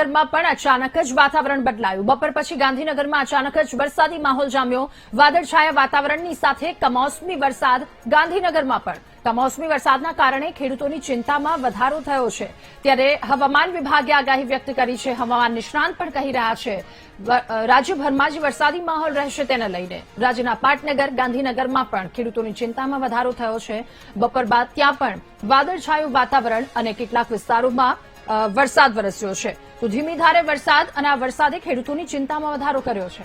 ગાંધીનગરમાં પણ અચાનક જ વાતાવરણ બદલાયું। બપોર પછી ગાંધીનગરમાં અચાનક જ વરસાદી માહોલ જામ્યો। વાદળછાયા વાતાવરણની સાથે કમોસમી વરસાદ ગાંધીનગરમાં પણ। કમોસમી વરસાદના કારણે ખેડૂતોની ચિંતામાં વધારો થયો છે। ત્યારે હવામાન વિભાગે આગાહી વ્યક્ત કરી છે। હવામાન નિષ્ણાંત પણ કહી રહ્યા છે રાજ્યભરમાં જે વરસાદી માહોલ રહેશે તેને લઈને રાજ્યના પાટનગર ગાંધીનગરમાં પણ ખેડૂતોની ચિંતામાં વધારો થયો છે। બપોર બાદ ત્યાં પણ વાદળછાયું વાતાવરણ અને કેટલાક વિસ્તારોમાં વરસાદ વરસ્યો છે। તો ધીમી ધારે વરસાદ અને આ વરસાદે ખેડૂતોની ચિંતામાં વધારો કર્યો છે।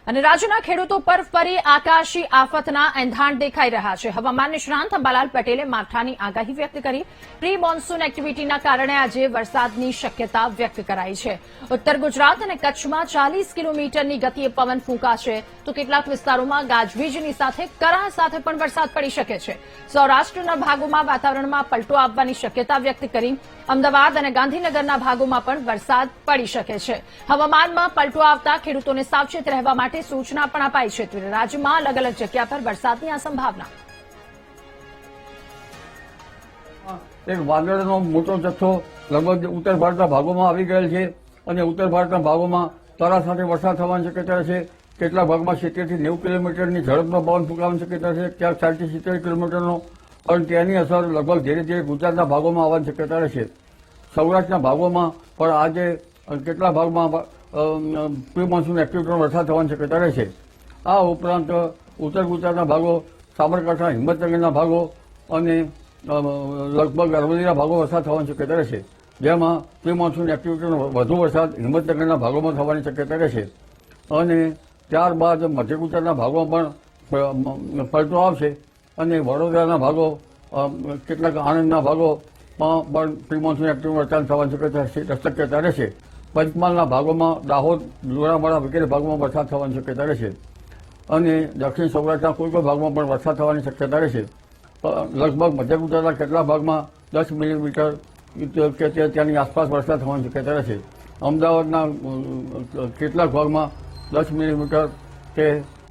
અને રાજ્યના ખેડૂતો પર ફરી આકાશી આફતના એંધાણ દેખાઈ રહ્યા છે। હવામાન નિષ્ણાંત અંબાલાલ પટેલે માવઠાની આગાહી વ્યક્ત કરી। પ્રી મોન્સૂન એક્ટિવિટીના કારણે આજે વરસાદની શક્યતા વ્યક્ત કરાઈ છે। ઉત્તર ગુજરાત અને કચ્છમાં 40 કિલોમીટરની ગતિએ પવન ફૂંકાશે તો કેટલાક વિસ્તારોમાં ગાજવીજની સાથે કરા સાથે પણ વરસાદ પડી શકે છે। સૌરાષ્ટ્રના ભાગોમાં વાતાવરણમાં પલટો આવવાની શક્યતા વ્યક્ત કરી। અમદાવાદ અને ગાંધીનગરના ભાગોમાં પણ વરસાદ પડી શકે છે। હવામાનમાં પલટો આવતા ખેડૂતોને સાવચેત રહેવા માટે સૂચના પણ અપાઈ છે। રાજ્યમાં અલગ અલગ જગ્યા પર વરસાદની આ સંભાવના। એક વાદળનો મોટો જથ્થો લગભગ ઉત્તર ભારતના ભાગોમાં આવી ગયેલ છે અને ઉત્તર ભારતના ભાગોમાં કરા સાથે વરસાદ થવાની શક્યતા છે। કેટલાક ભાગમાં 70 થી 90 કિલોમીટરની ઝડપનો પવન ફૂંકાવાની શક્યતા છે, ક્યાંક 60 થી 70 કિલોમીટરનો। પણ તેની અસર લગભગ ધીરે ધીરે ગુજરાતના ભાગોમાં આવવાની શક્યતા રહેશે। સૌરાષ્ટ્રના ભાગોમાં પણ આજે કેટલાક ભાગમાં પ્રી મોન્સૂન એક્ટિવિટીનો વરસાદ થવાની શક્યતા રહેશે। આ ઉપરાંત ઉત્તર ગુજરાતના ભાગો, સાબરકાંઠા, હિંમતનગરના ભાગો અને લગભગ અરવલ્લીના ભાગો વરસાદ થવાની શક્યતા રહેશે, જેમાં પ્રી મોન્સૂન એક્ટિવિટીનો વધુ વરસાદ હિંમતનગરના ભાગોમાં થવાની શક્યતા રહેશે। અને ત્યારબાદ મધ્ય ગુજરાતના ભાગોમાં પણ પલટો આવશે અને વડોદરાના ભાગો, કેટલાક આણંદના ભાગોમાં પણ પ્રી મોન્સૂન એક્ટિવિટી વરસાદ થવાની શક્યતા રહેશે। પંચમહાલના ભાગોમાં, દાહોદ, લુણાવાડા વગેરે ભાગોમાં વરસાદ થવાની શક્યતા રહેશે અને દક્ષિણ સૌરાષ્ટ્રના કોઈ ભાગમાં પણ વરસાદ થવાની શક્યતા રહેશે। લગભગ મધ્ય ગુજરાતના કેટલાક ભાગમાં 10 મિલીમીટર કે ત્યાંની આસપાસ વરસાદ થવાની શક્યતા રહેશે। અમદાવાદના કેટલાક ભાગમાં 10 મિલીમીટર કે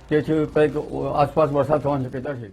તેથી કંઈક આસપાસ વરસાદ થવાની શક્યતા છે।